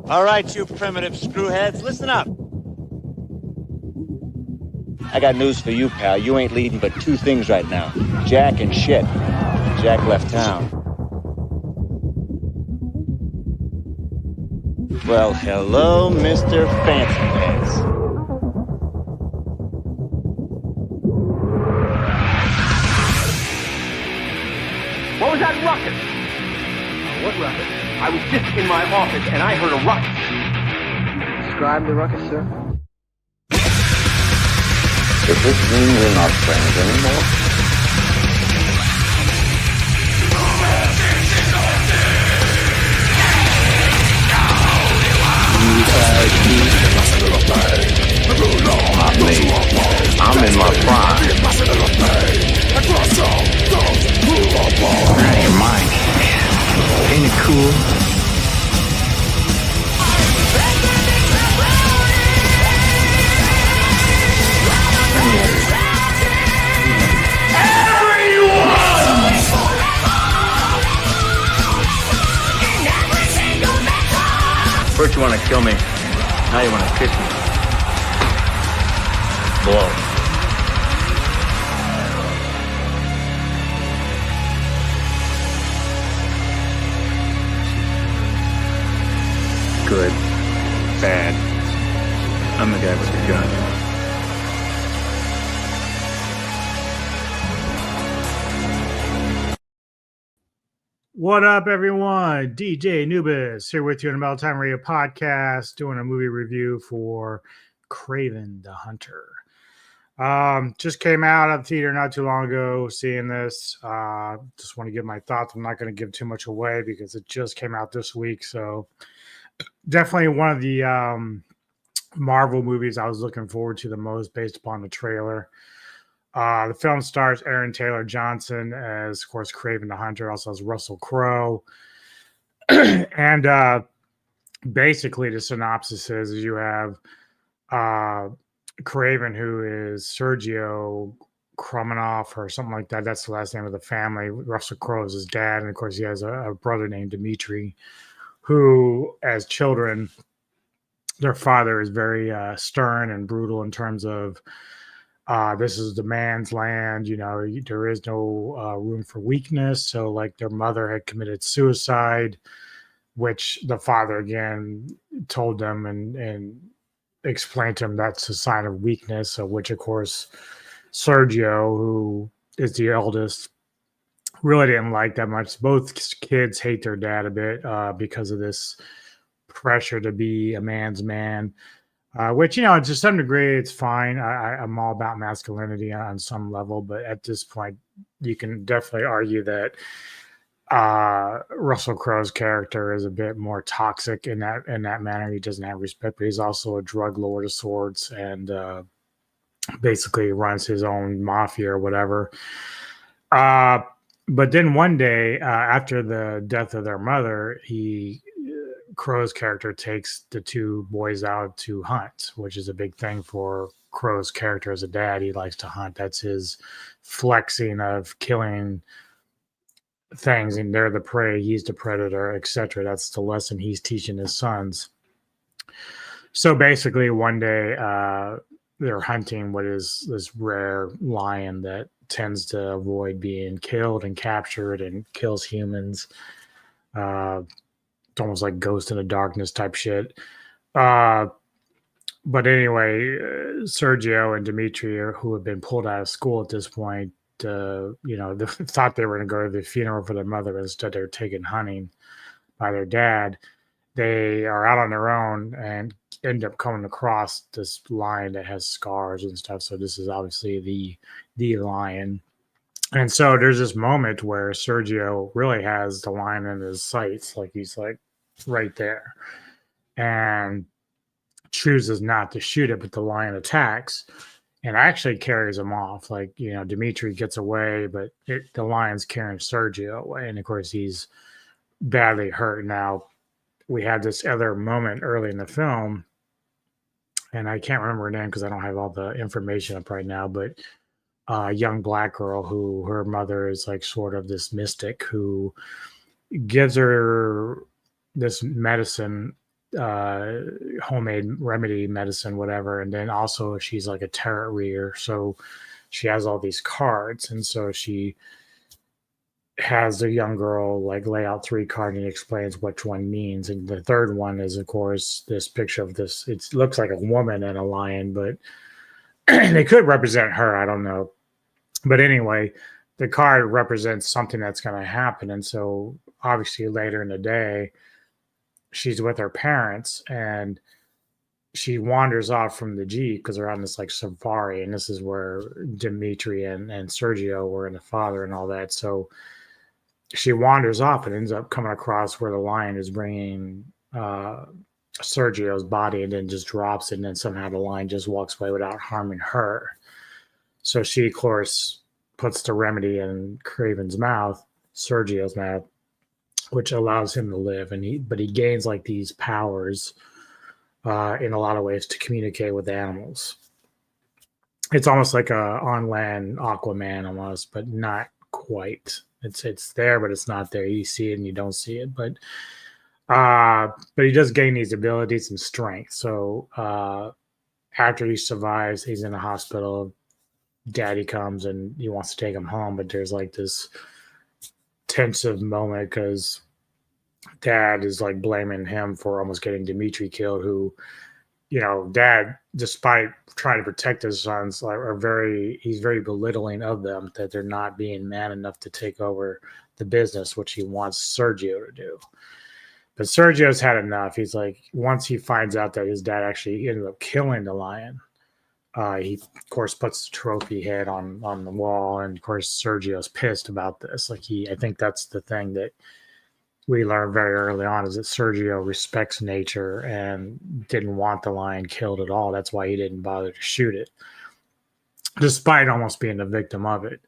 All right, you primitive screwheads, listen up. I got news for you, pal. You ain't leading but two things right now. Jack and shit. Jack left town. Well, hello, Mr. Fancy Pants. What was that ruckus? What ruckus? I was just in my office and I heard a ruckus. Describe the ruckus, sir. Does this mean we're not friends anymore? Not me. I'm in my prime. Hey, Mike. Ain't it cool? First you want to kill me, now you want to kiss me. Blow. Good. Bad. I'm the guy with the gun. What up, everyone? DJ Anubis here with you on the Metal Time Radio podcast, doing a movie review for Kraven the Hunter. Just came out of the theater not too long ago, seeing this. Just want to give my thoughts. I'm not going to give too much away because it just came out this week. So definitely one of the Marvel movies I was looking forward to the most based upon the trailer. The film stars Aaron Taylor Johnson as, of course, Kraven the Hunter. Also has Russell Crowe. And basically the synopsis is you have Kraven, who is Sergio Krumanoff or something like that. That's the last name of the family. Russell Crowe is his dad. And, of course, he has a brother named Dimitri, who, as children, their father is very stern and brutal in terms of this is the man's land, you know, there is no room for weakness. So like their mother had committed suicide, which the father again told them and explained to them that's a sign of weakness. So which of course Sergio, who is the eldest, really didn't like that much. Both kids hate their dad a bit because of this pressure to be a man's man. Which, you know, to some degree, it's fine. I'm all about masculinity on some level, but at this point, you can definitely argue that Russell Crowe's character is a bit more toxic in that manner. He doesn't have respect, but he's also a drug lord of sorts and basically runs his own mafia or whatever. But then one day, after the death of their mother, Crowe's character takes the two boys out to hunt, which is a big thing for Crowe's character as a dad. He likes to hunt. That's his flexing of killing things, and they're the prey, he's the predator, etc. That's the lesson he's teaching his sons. So basically, one day they're hunting what is this rare lion that tends to avoid being killed and captured and kills humans. It's almost like Ghost in the Darkness type shit. But anyway, Sergio and Dimitri, who have been pulled out of school at this point, thought they were going to go to the funeral for their mother. Instead, they're taken hunting by their dad. They are out on their own and end up coming across this lion that has scars and stuff. So this is obviously the lion. And so there's this moment where Sergio really has the lion in his sights, like he's like right there, and chooses not to shoot it, but the lion attacks and actually carries him off. Like, you know, Dimitri gets away, but the lion's carrying Sergio away, and of course he's badly hurt. Now we had this other moment early in the film, and I can't remember her name because I don't have all the information up right now, but a young black girl who her mother is like sort of this mystic who gives her this medicine homemade remedy medicine, whatever. And then also she's like a tarot reader. So she has all these cards. And so she has the young girl like lay out 3 cards and explains which one means. And the third one is, of course, this picture of this. It looks like a woman and a lion, but they could represent her. I don't know. But anyway, the card represents something that's going to happen. And so obviously later in the day, she's with her parents and she wanders off from the Jeep because they're on this like safari. And this is where Dimitri and Sergio were, and the father and all that. So she wanders off and ends up coming across where the lion is bringing Sergio's body, and then just drops it. And then somehow the lion just walks away without harming her. So she, of course, puts the remedy in Kraven's mouth, Sergio's mouth, which allows him to live. But he gains like these powers in a lot of ways to communicate with animals. It's almost like a on-land Aquaman almost, but not quite. It's there, but it's not there. You see it and you don't see it. But he does gain these abilities and strength. So after he survives, he's in a hospital. Daddy comes and he wants to take him home, but there's like this tensive moment because Dad is like blaming him for almost getting Dimitri killed, who, you know, Dad, despite trying to protect his sons, he's very belittling of them, that they're not being man enough to take over the business, which he wants Sergio to do. But Sergio's had enough. He's like, once he finds out that his dad actually ended up killing the lion, he of course puts the trophy head on the wall, and of course Sergio's pissed about this. I think that's the thing that we learned very early on, is that Sergio respects nature and didn't want the lion killed at all. That's why he didn't bother to shoot it, despite almost being the victim of it.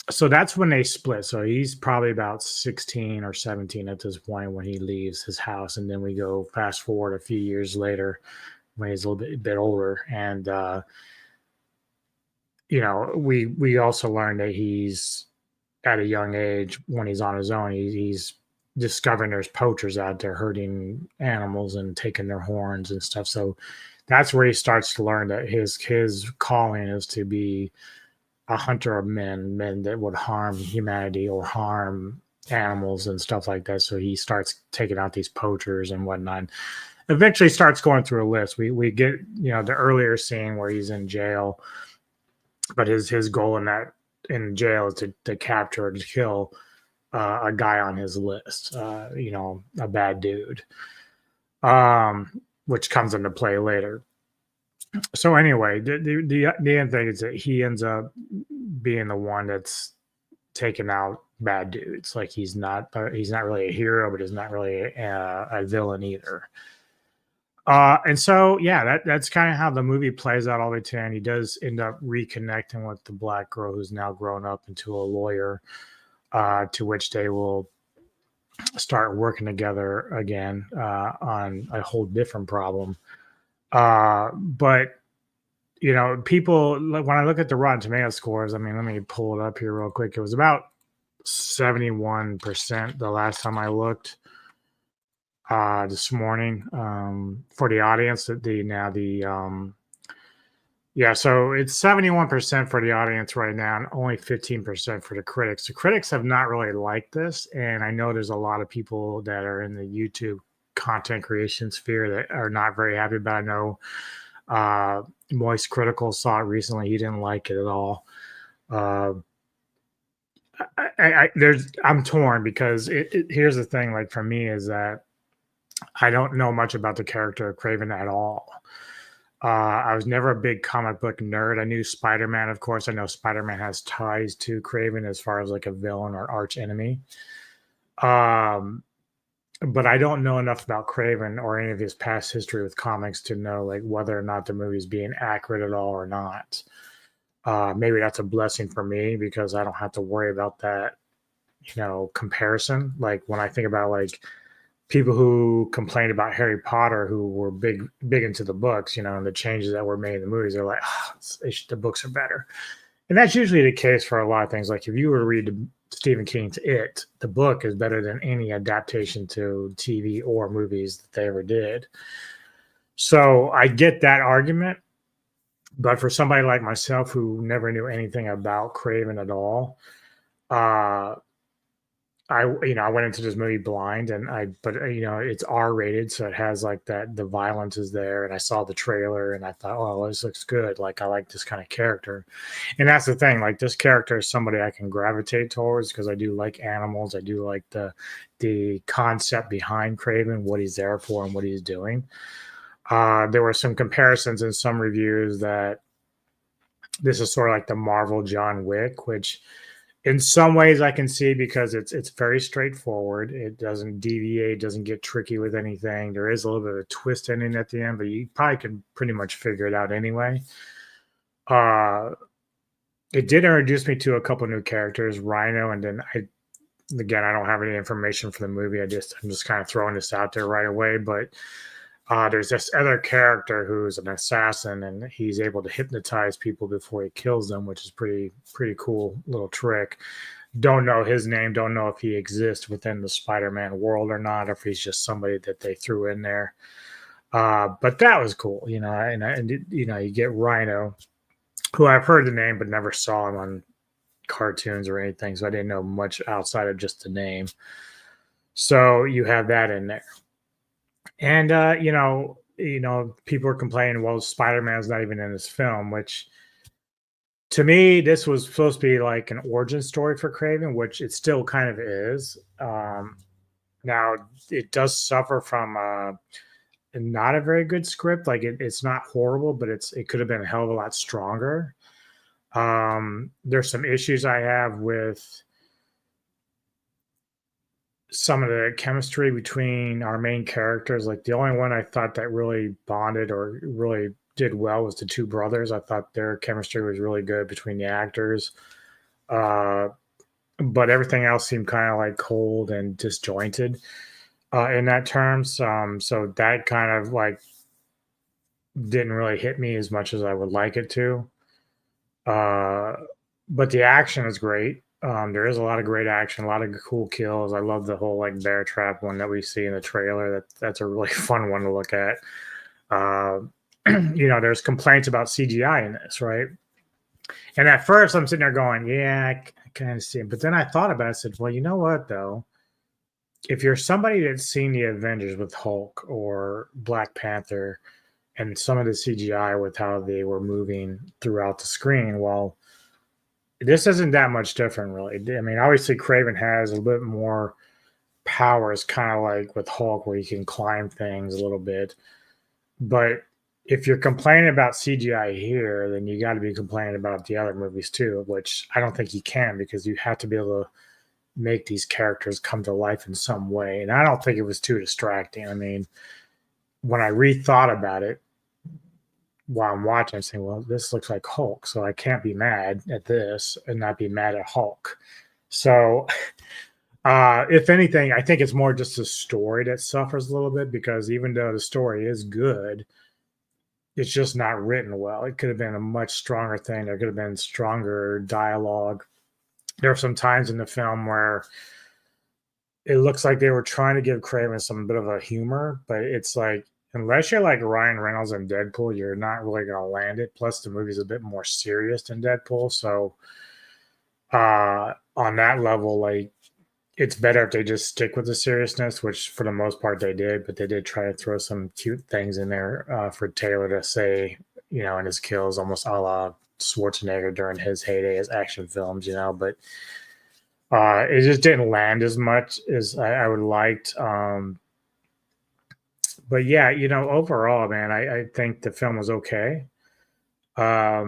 So that's when they split. So he's probably about 16 or 17 at this point when he leaves his house. And then we go fast forward a few years later when he's a little bit older. And, you know, we also learned that he's at a young age, when he's on his own, he's discovering there's poachers out there hurting animals and taking their horns and stuff. So that's where he starts to learn that his calling is to be a hunter of men that would harm humanity or harm animals and stuff like that. So he starts taking out these poachers and whatnot. Eventually starts going through a list. We get, you know, the earlier scene where he's in jail, but his goal in jail is to capture and kill a guy on his list, you know, a bad dude, which comes into play later. So anyway, the end thing is that he ends up being the one that's taking out bad dudes. Like he's not really a hero, but he's not really a villain either. And so, yeah, that's kind of how the movie plays out all the way to end. He does end up reconnecting with the black girl who's now grown up into a lawyer, to which they will start working together again on a whole different problem. But, you know, people, when I look at the Rotten Tomato scores, I mean, let me pull it up here real quick. It was about 71% the last time I looked. This morning for the audience. So it's 71% for the audience right now, and only 15% for the critics. The critics have not really liked this, and I know there's a lot of people that are in the YouTube content creation sphere that are not very happy. But I know Moist Critical saw it recently; he didn't like it at all. I'm torn because here's the thing. Like for me, is that I don't know much about the character of Kraven at all. I was never a big comic book nerd. I knew Spider-Man, of course. I know Spider-Man has ties to Kraven as far as like a villain or arch enemy. But I don't know enough about Kraven or any of his past history with comics to know like whether or not the movie's being accurate at all or not. Maybe that's a blessing for me because I don't have to worry about that, you know, comparison. Like when I think about like people who complained about Harry Potter, who were big into the books, you know, and the changes that were made in the movies, they're like, the books are better. And that's usually the case for a lot of things. Like if you were to read Stephen King's It, the book is better than any adaptation to TV or movies that they ever did. So I get that argument. But for somebody like myself who never knew anything about Kraven at all, uh, I went into this movie blind, but it's R rated, so it has like that the violence is there, and I saw the trailer and I thought, oh, this looks good. Like I like this kind of character, and that's the thing. Like this character is somebody I can gravitate towards because I do like animals. I do like the concept behind Kraven, what he's there for, and what he's doing. There were some comparisons in some reviews that this is sort of like the Marvel John Wick, which in some ways I can see because it's very straightforward. It doesn't deviate, doesn't get tricky with anything. There is a little bit of a twist ending at the end, but you probably can pretty much figure it out anyway. It did introduce me to a couple new characters, Rhino, and then I don't have any information for the movie. I'm just kind of throwing this out there right away, but there's this other character who's an assassin, and he's able to hypnotize people before he kills them, which is pretty cool little trick. Don't know his name. Don't know if he exists within the Spider-Man world or not, or if he's just somebody that they threw in there. But that was cool, and you get Rhino, who I've heard the name but never saw him on cartoons or anything, so I didn't know much outside of just the name. So you have that in there. And people are complaining, well, Spider-Man's not even in this film, which to me, this was supposed to be like an origin story for Kraven, which it still kind of is. Now it does suffer from not a very good script. Like it's not horrible, but it could have been a hell of a lot stronger. There's some issues I have with some of the chemistry between our main characters. Like the only one I thought that really bonded or really did well was the two brothers. I thought their chemistry was really good between the actors. But everything else seemed kind of like cold and disjointed in that terms. So that kind of like didn't really hit me as much as I would like it to. But the action is great. There is a lot of great action, a lot of cool kills. I love the whole like bear trap one that we see in the trailer. That's a really fun one to look at. There's complaints about CGI in this, right? And at first I'm sitting there going, yeah, I kind of see it. But then I thought about it. I said, well, you know what though? If you're somebody that's seen the Avengers with Hulk or Black Panther and some of the CGI with how they were moving throughout the screen, well, this isn't that much different, really. I mean, obviously, Kraven has a little bit more powers, kind of like with Hulk, where you can climb things a little bit. But if you're complaining about CGI here, then you got to be complaining about the other movies too, which I don't think you can, because you have to be able to make these characters come to life in some way. And I don't think it was too distracting. I mean, when I rethought about it, while I'm watching, I'm saying, well, this looks like Hulk, so I can't be mad at this and not be mad at Hulk. So, if anything, I think it's more just the story that suffers a little bit, because even though the story is good, it's just not written well. It could have been a much stronger thing. There could have been stronger dialogue. There are some times in the film where it looks like they were trying to give Kraven some bit of a humor, but it's like, unless you're like Ryan Reynolds in Deadpool, you're not really going to land it. Plus, the movie's a bit more serious than Deadpool. So, on that level, like, it's better if they just stick with the seriousness, which for the most part they did. But they did try to throw some cute things in there for Taylor to say, in his kills, almost a la Schwarzenegger during his heyday as action films, But it just didn't land as much as I would have liked. But yeah, overall, man, I think the film was okay. I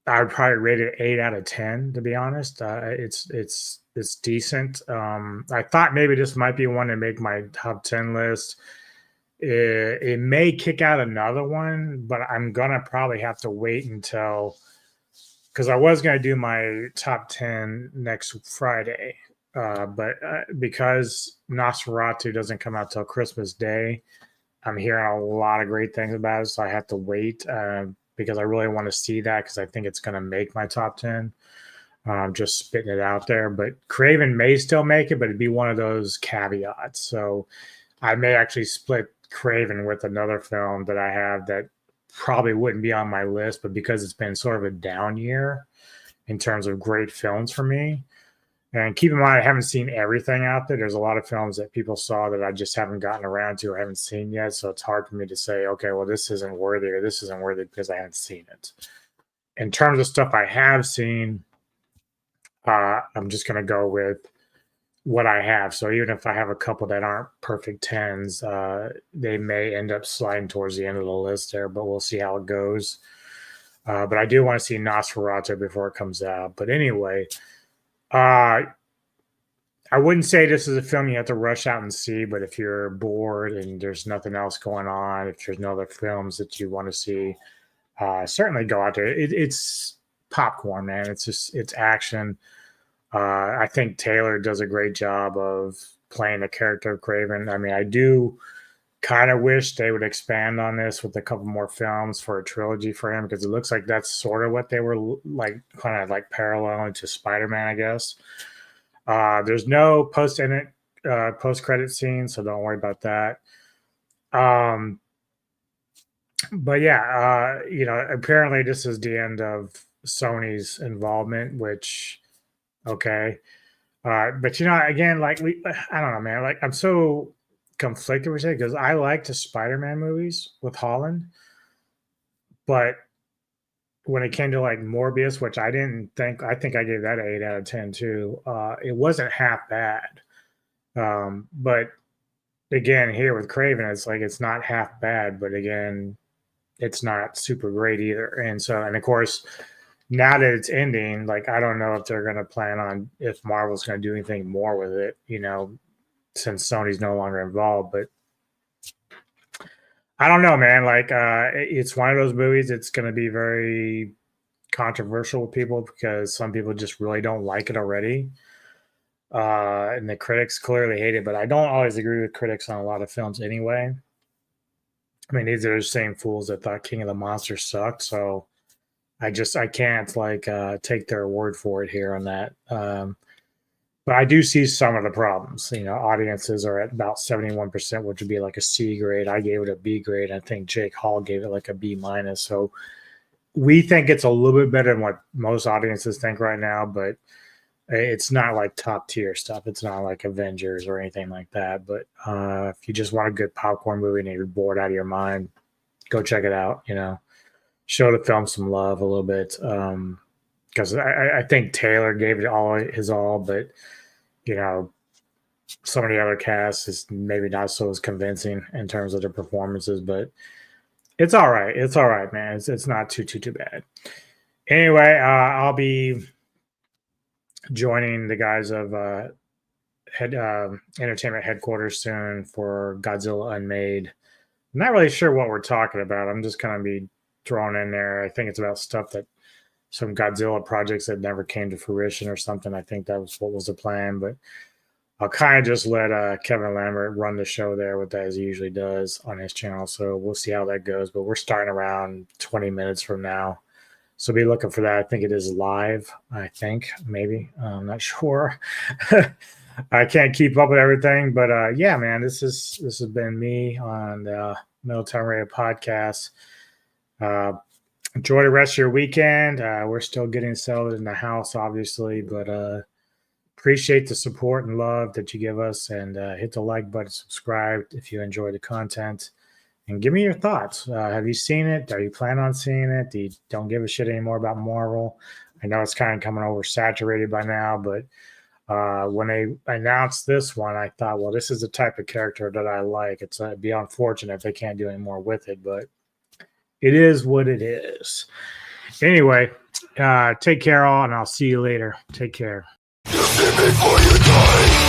would probably rate it 8 out of 10, to be honest. It's decent. I thought maybe this might be one to make my top 10 list. It may kick out another one, but I'm gonna probably have to wait until, because I was gonna do my top 10 next Friday. But because Nosferatu doesn't come out till Christmas Day, I'm hearing a lot of great things about it, so I have to wait. because I really want to see that because I think it's going to make my top 10. Just spitting it out there. But Kraven may still make it, but it'd be one of those caveats. So I may actually split Kraven with another film that I have that probably wouldn't be on my list, but because it's been sort of a down year in terms of great films for me. And keep in mind, I haven't seen everything out there. There's a lot of films that people saw that I just haven't gotten around to or haven't seen yet. So it's hard for me to say, okay, well, this isn't worthy or this isn't worthy because I haven't seen it. In terms of stuff I have seen, I'm just going to go with what I have. So even if I have a couple that aren't perfect 10s, they may end up sliding towards the end of the list there, but we'll see how it goes. But I do want to see Nosferatu before it comes out. But anyway, I wouldn't say this is a film you have to rush out and see, but if you're bored and there's nothing else going on, if there's no other films that you want to see, certainly go out there. It's popcorn, man. It's action. I think Taylor does a great job of playing the character of Kraven. I mean, I do kind of wish they would expand on this with a couple more films for a trilogy for him, because it looks like that's sort of what they were like, kind of like paralleling to Spider-Man, I guess. There's no post-credit scene, so don't worry about that. But yeah, apparently this is the end of Sony's involvement, which, okay. But again, like I don't know, man. Like I'm so conflicted with it because I liked the Spider-Man movies with Holland, but when it came to like Morbius, which I think I gave that an 8 out of 10 too. It wasn't half bad. But again, here with Kraven, it's like it's not half bad, but again, it's not super great either. And of course, now that it's ending, like I don't know if they're going to plan on if Marvel's going to do anything more with it, since Sony's no longer involved. But I don't know, man. Like it's one of those movies. It's going to be very controversial with people because some people just really don't like it already. And the critics clearly hate it, but I don't always agree with critics on a lot of films anyway. I mean, these are the same fools that thought King of the Monsters sucked. So I can't take their word for it here on that. But I do see some of the problems. Audiences are at about 71%, which would be like a C grade. I gave it a B grade. I think Jake Hall gave it like a B minus. So we think it's a little bit better than what most audiences think right now, but it's not like top tier stuff. It's not like Avengers or anything like that. But if you just want a good popcorn movie and you're bored out of your mind, go check it out. Show the film some love a little bit. Because I think Taylor gave it his all, but some of the other casts is maybe not so as convincing in terms of their performances, but it's all right. It's all right, man. It's not too bad. Anyway, I'll be joining the guys of Entertainment Headquarters soon for Godzilla Unmade. I'm not really sure what we're talking about. I'm just going to be thrown in there. I think it's about stuff that some Godzilla projects that never came to fruition or something. I think that was what was the plan, but I'll kind of just let Kevin Lambert run the show there with that as he usually does on his channel. So we'll see how that goes, but we're starting around 20 minutes from now. So be looking for that. I think it is live. Maybe. I'm not sure. I can't keep up with everything, but yeah, man, this has been me on the Middle Town Radio podcast. Enjoy the rest of your weekend. We're still getting settled in the house, obviously, but appreciate the support and love that you give us, and hit the like button, subscribe if you enjoy the content, and give me your thoughts. Have you seen it? Are you planning on seeing it? Do you don't give a shit anymore about Marvel? I know it's kind of coming oversaturated by now, but when they announced this one, I thought, well, this is the type of character that I like. It'd be unfortunate if they can't do any more with it, but it is what it is. Anyway, take care all, and I'll see you later. Take care. You see me before you die.